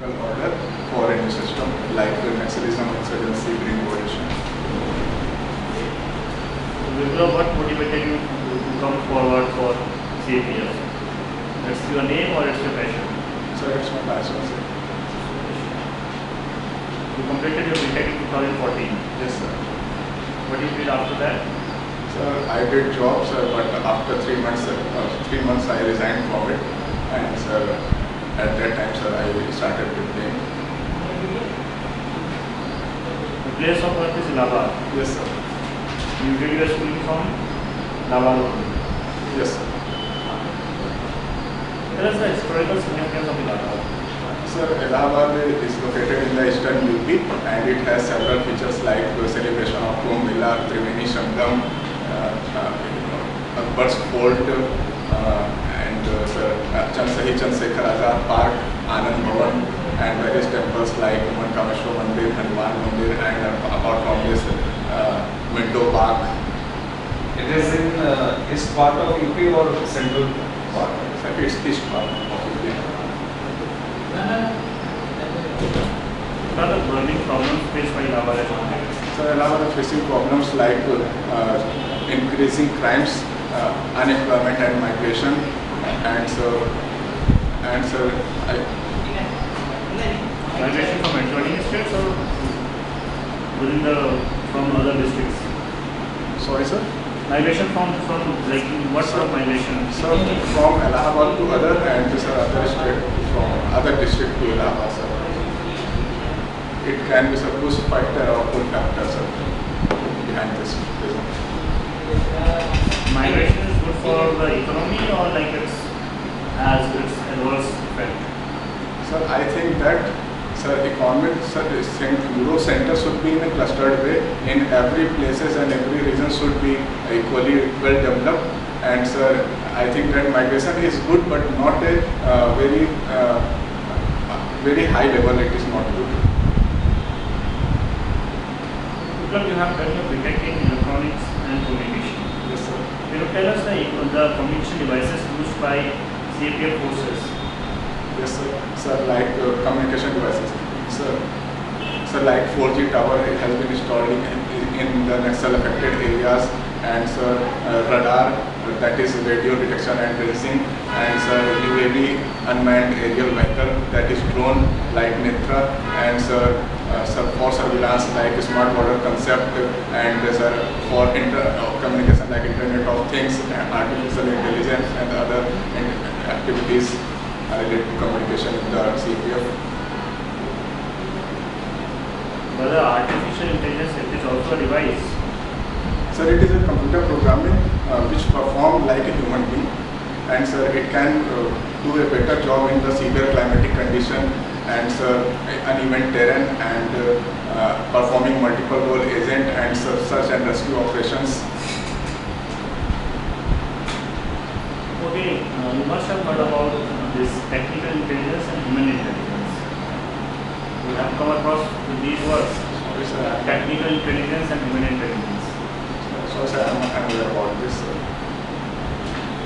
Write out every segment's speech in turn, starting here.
order for any system like nationalism, insurgency, green revolution. What motivated you to come forward for CAPF? That's your name or it's your passion? So it's my passion, sir. You completed your BTech in 2014. Yes, sir. What you did after that? Sir, I did job, sir, but after 3 months I resigned from it, and sir, at that time, sir, I started with playing. The place of birth is Allahabad. Yes, sir. You did your schooling from Allahabad only. Yes, sir. Tell us the historical significance of Allahabad. Sir, Allahabad is located in the eastern UP, and it has several features like the celebration of Kumbh Mela, Triveni Sangam, Ajabs Fort, and sir, Chandrasekhar Azad Park, Anand Bhavan, and various temples like Mankameshwar Mandir, Hanuman Mandir, and apart from this, Minto Park. It is in east part of UP or central part? So it's east part of UP. What are the burning problems faced by Allahabad? So Allahabad is facing problems like increasing crimes, unemployment and migration, and so Migration from adjoining states or from other districts? sorry, sir. Migration from like what sort of migration? So from Allahabad to other, and this other state from other district to Allahabad, sir. It can be a push factor or pull factor, sir, behind this reason. Migration is good for the economy or like it's adverse effect? Sir, I think that, sir, economic, sir, Euro center should be in a clustered way. In every places and every region should be equally well developed. And sir, I think that migration is good, but not a very high level. It is not good. Because you have done your BTech in electronics and communication. Yes, sir. Can you tell us the communication devices used by CAPF forces? Yes, sir. Sir, like communication devices. Sir, like 4G tower, it has been installed in the Naxal affected areas, and sir, radar, that is radio detection and tracing, and sir, UAV, unmanned aerial vehicle, that is drone like Nitra, and sir, for surveillance like smart border concept, and sir, for communication like Internet of Things, artificial intelligence, and other activities related to communication in the CAPF. Whether artificial intelligence is also a device? Sir, it is a computer programming which performs like a human being, and sir, it can do a better job in the severe climatic condition, and sir, uneven terrain, and performing multiple role agent and search and rescue operations. Okay, you must have heard about this technical intelligence and human intelligence. You have come across with these words. Sorry, sir. Technical intelligence and human intelligence. So, sir, I'm aware about this, sir.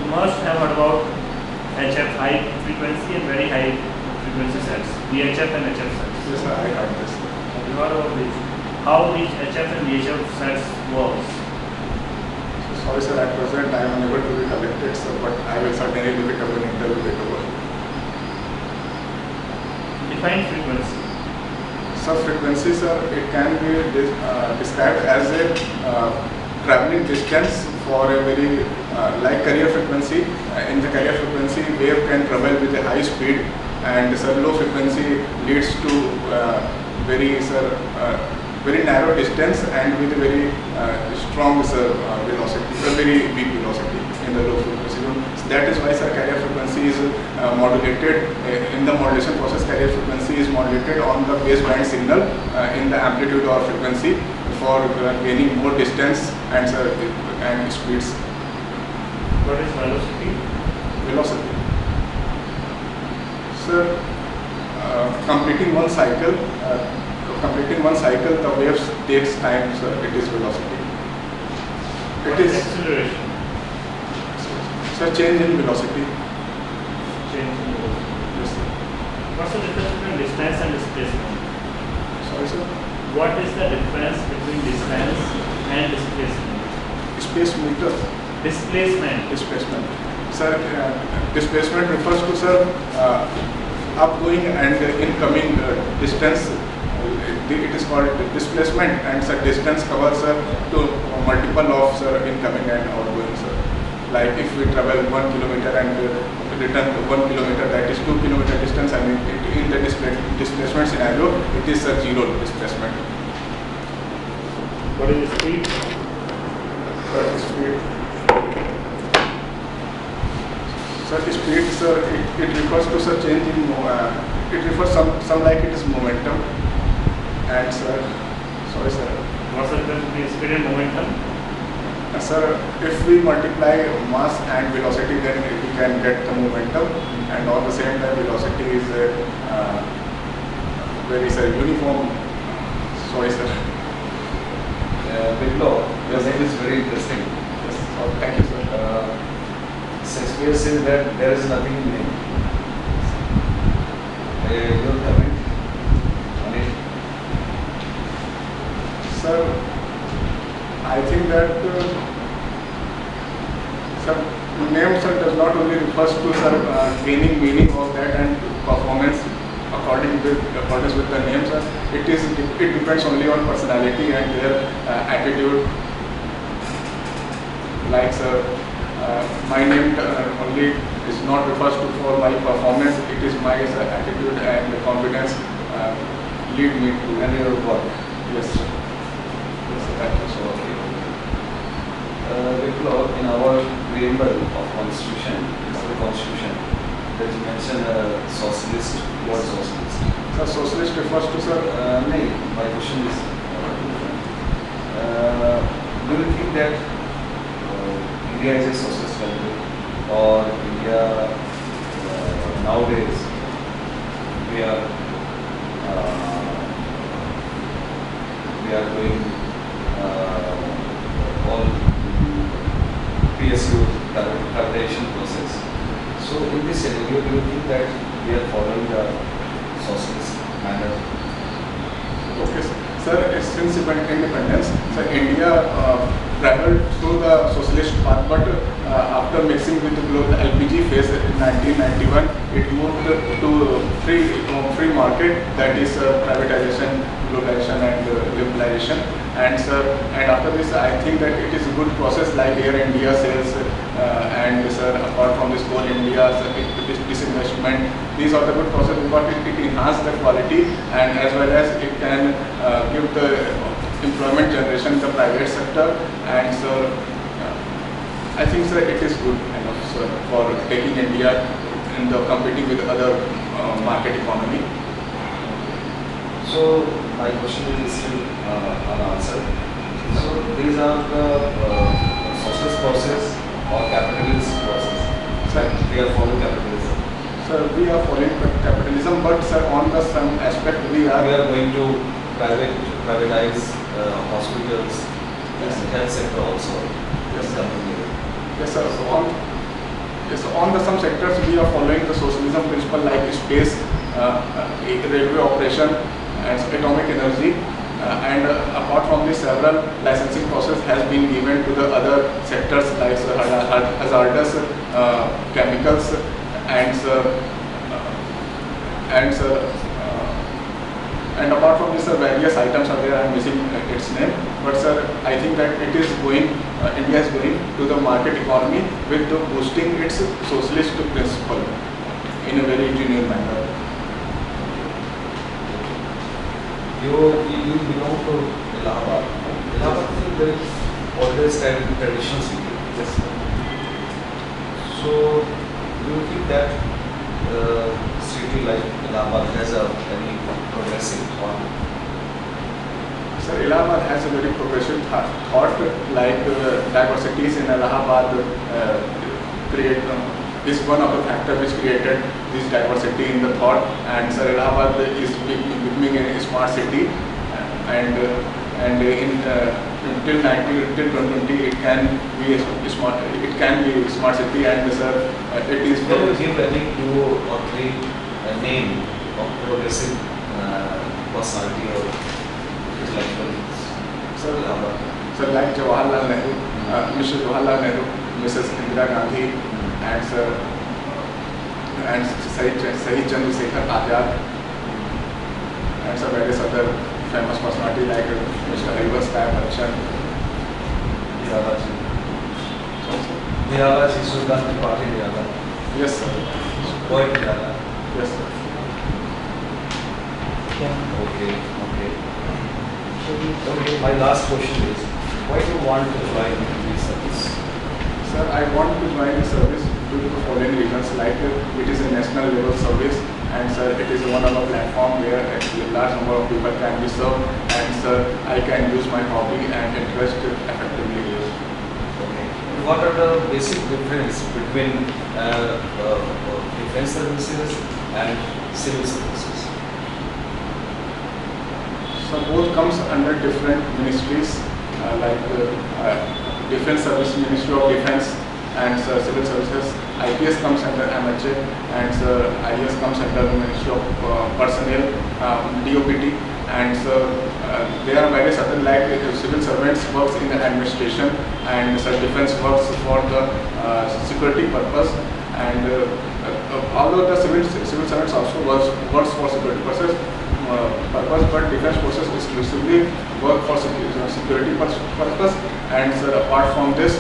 You must have heard about HF, high frequency and very high frequency sets, VHF and HF sets. Yes, sir, I heard this. Have you heard about this? How these HF and VHF sets works? So, sorry, sir, at present I am unable to recollect it, sir, but I will certainly look it up in interview later. Define frequency. So, frequency, sir, it can be described as a traveling distance for a very like carrier frequency. In the carrier frequency, wave can travel with a high speed, and sir, low frequency leads to very narrow distance and with a very strong velocity, a very weak velocity in the low frequency zone. So that is why, sir, carrier frequency is modulated in the modulation process. Carrier frequency is modulated on the baseband signal in the amplitude or frequency for gaining more distance and speeds. What is velocity? Velocity. Sir, completing one cycle, the waves takes time, sir. It is velocity. What It is is, acceleration? sir, change in velocity. Change in velocity. Yes, sir. What's the difference between distance and displacement? Sorry, sir. What is the difference between distance and displacement? Space meters. Displacement. Displacement. Sir, displacement refers to, sir, outgoing and incoming distance. It is called displacement, and sir, distance covers, sir, to multiple of, sir, incoming and outgoing, sir. Like if we travel 1 kilometer and return 1 kilometer, that is 2 kilometer distance, and in the displacement scenario, it is a zero displacement. What is the speed? Speed. Sir, speed, sir, it refers to, sir, change in, it refers some like it is momentum. And sir, sorry, sir. What's the difference between speed and momentum? Sir, if we multiply mass and velocity, then we can get the momentum, and on the same time velocity is very, sir, uniform. Sorry, sir. Biplav, your name is very interesting. Yes. Oh, thank you, sir. Shakespeare says that there is nothing in name. Your comment on it? Sir, I think that sir, name, sir, does not only refers to, sir, gaining meaning of that and performance accordance with the name, sir. It depends only on personality and their attitude. Like, sir, my name only is not refers to for my performance. It is my, sir, attitude and confidence lead me to. And your work. Yes, sir. Yes, sir. Thank you so much. Biplav, in our preamble of Constitution, the Constitution, there is mentioned socialist. What is socialist? Sir, socialist refers to, sir. No, my question is different. Do you think that India is a socialist country, or India nowadays we are doing all PSU privatization process. So in this scenario, do you think that we are following the socialist manner? Okay, sir. Since independence, sir, India traveled through the socialist path, but after mixing with the global LPG phase in 1991, it moved to free market, that is privatization, globalization, and liberalization. And sir, and after this, I think that it is a good process, like Air India sales, and sir, apart from this, Coal India, disinvestment. These are the good process because it enhances the quality, and as well as it can give the employment generation in the private sector. And sir, I think, sir, it is good enough, sir, for taking India in the competing with other market economy. So my question is still unanswered. So these are the socialist process or capitalist process. Sir, We are following capitalism. sir, we are following capitalism, but sir, on the some aspect we are going to privatize hospitals and health sector also. Yes, sir. Company. Yes, sir. So on the some sectors we are following the socialism principle, like space, railway operation, and atomic energy. And apart from this, several licensing process has been given to the other sectors, like hazardous chemicals and and apart from this, various items are there. I am missing its name, but sir, I think that it is going. India is going to the market economy with the boosting its socialist principle in a very genuine manner. You belong to Allahabad. Allahabad is a very oldest and traditional city. Yes. So, do you think that city like Allahabad has a very progressive thought? Sir, Allahabad has a very progressive thought, like diversities in Allahabad create is one of the factors which created this diversity in the thought. And sir, Allahabad is becoming a smart city, and in till 2020 it can be a smart city, and sir, it is. Can you give any two or three name progressive personality or intellectual? Sir, like Jawaharlal Nehru, Mr. Jawaharlal Nehru, Mrs. Indira Gandhi, and sir, and Sahid Chandrasekhar Ajab, and sir, various other famous personality like Mr. Ajabs Bachchan. Nirala ji, Sultan Tripathi Nirala. Yes, sir. Poet Nirala. Yes, sir. Okay. Okay, my last question is, why do you want to join this service? Sir, I want to join the service due to the following reasons, like it is a national level service, and sir, it is one of the platform where a large number of people can be served, and sir, I can use my hobby and interest effectively here. Okay. What are the basic difference between defense services and civil services? So both comes under different ministries, Defense Service, Ministry of Defense, and Civil Services. IPS comes under MHA, and IS comes under the Ministry of Personnel, DOPT, and there are various other like civil servants works in the administration, and defense works for the security purpose, and although the civil servants also works for security purpose, but defense forces exclusively work for security purpose, and apart from this,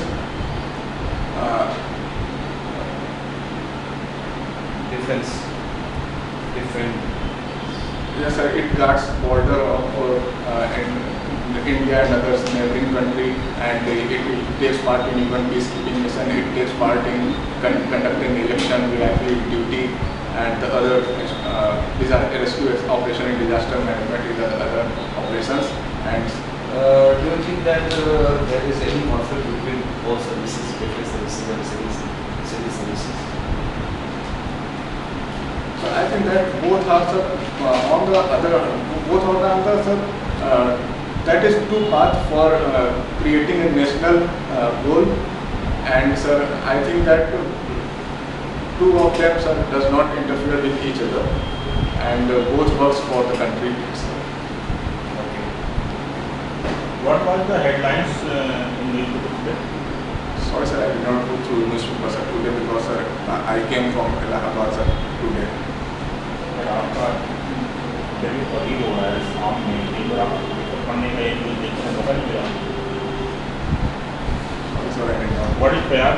different. Yes, sir. It guards border of India and other neighboring country, and it takes part in even peacekeeping mission. It takes part in conducting election, VIP duty, and the other rescue operation in disaster management is other operations. And do you think that there is any conflict between both services, defense services and civil services? So I think that both are that is two paths for creating a national goal, and sir, I think that two of them does not interfere with each other, and both works for the country itself. Okay. What was the headlines in the newspaper? Sorry, sir, I did not go through newspaper today because I came from Allahabad today. आपका interview अभी हो रहा है शाम में, एक बार आप पढ़ने का एक न्यूज़ देखने का मौका नहीं मिला। What is Prayag?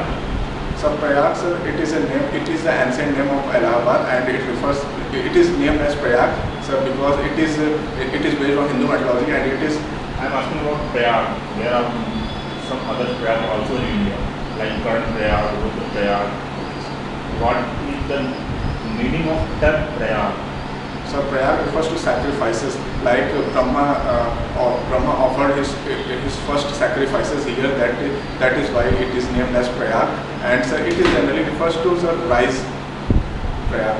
So Prayag, sir, it is a name. It is the ancient name of Allahabad, and it refers. It is named as Prayag, sir, because it is based on Hindu mythology, and it is. I am asking about Prayag. There are some other Prayag also in India, like current Prayag, Rudra Prayag. What is the meaning of term Prayag? So Prayag refers to sacrifices, like Brahma offered his first sacrifices here. That is why it is named as Prayag, and so it is generally refers to the rise Prayag.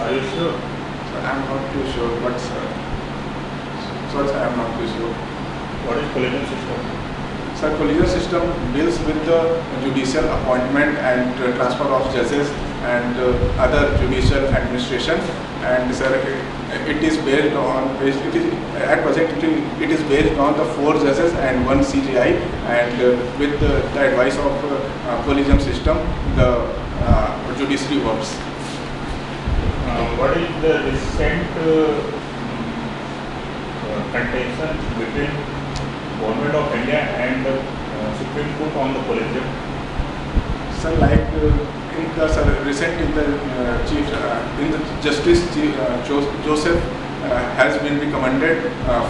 Are you sure? So I am not too sure, but sorry, I am not too sure. What is collegium system? So collegium system deals with the judicial appointment and transfer of judges and other judicial administration, and sir, it is based on at present it is based on the 4 judges and 1 CJI, and with the advice of collegium system, the judiciary works. What is the recent contention between Government of India and the Supreme Court on the collegium? So like Justice Joseph has been recommended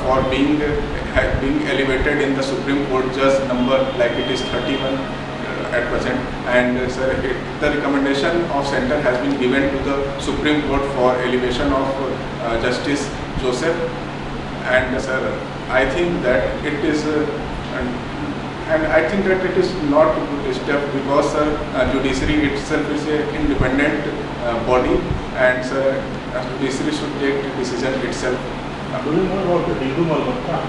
for being elevated in the Supreme Court judge number, like it is 31 at present, and the recommendation of center has been given to the Supreme Court for elevation of Justice Joseph, and I think that it is and I think that it is not a good step, because judiciary itself is an independent body, and judiciary should take the decision itself. Do you know about the Hindu Malhotra?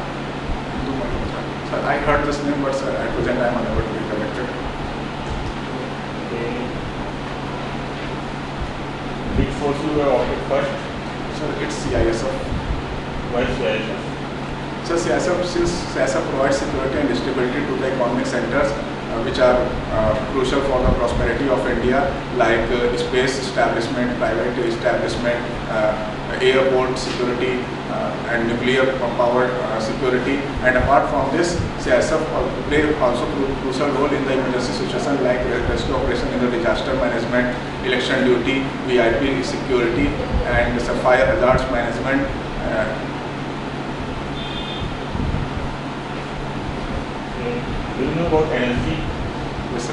Sir, I heard this name, but sir, at present I am unable to recollect it. Okay. Which force you were opted first? Sir, it's CISF. Why CISF? So CISF, since CISF provides security and stability to the economic centers which are crucial for the prosperity of India, like space establishment, private establishment, airport security, and nuclear powered security. And apart from this, CISF play also crucial role in the emergency situation, like rescue operation in the disaster management, election duty, VIP security, and fire hazards management. Do you know about energy? Yes,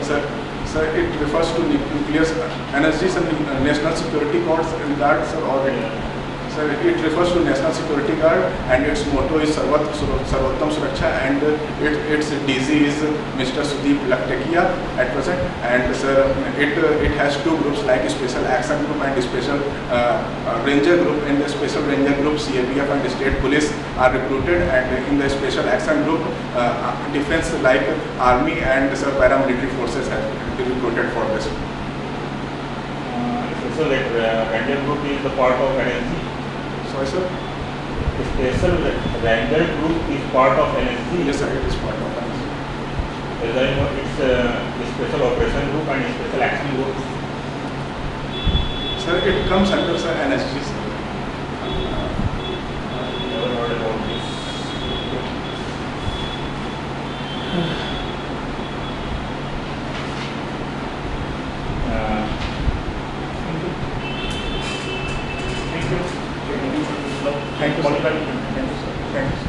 sir. Sir, it refers to nuclear energy and national security guards in that, sir, or sir, it refers to National Security Guard, and its motto is Sarvottam Suraksha, and its DG is Mr. Sudeep Laktakia at present. And sir, it has two groups, like Special Action Group and Special Ranger Group. In the Special Ranger Group, CAPF and State Police are recruited, and in the Special Action Group, defense like Army and sir, paramilitary forces have been recruited for this. So like Ranger Group is the part of NSG. Sorry, sir? Special Ranger Group is part of NSG. Yes, sir, it is part of NSG. As I know, it's a Special Operation Group and a Special Action Group. Sir, it comes under sir, NSG, sir. Never heard about this. Thank you. Thank you, sir. Thank you, sir. Thank you.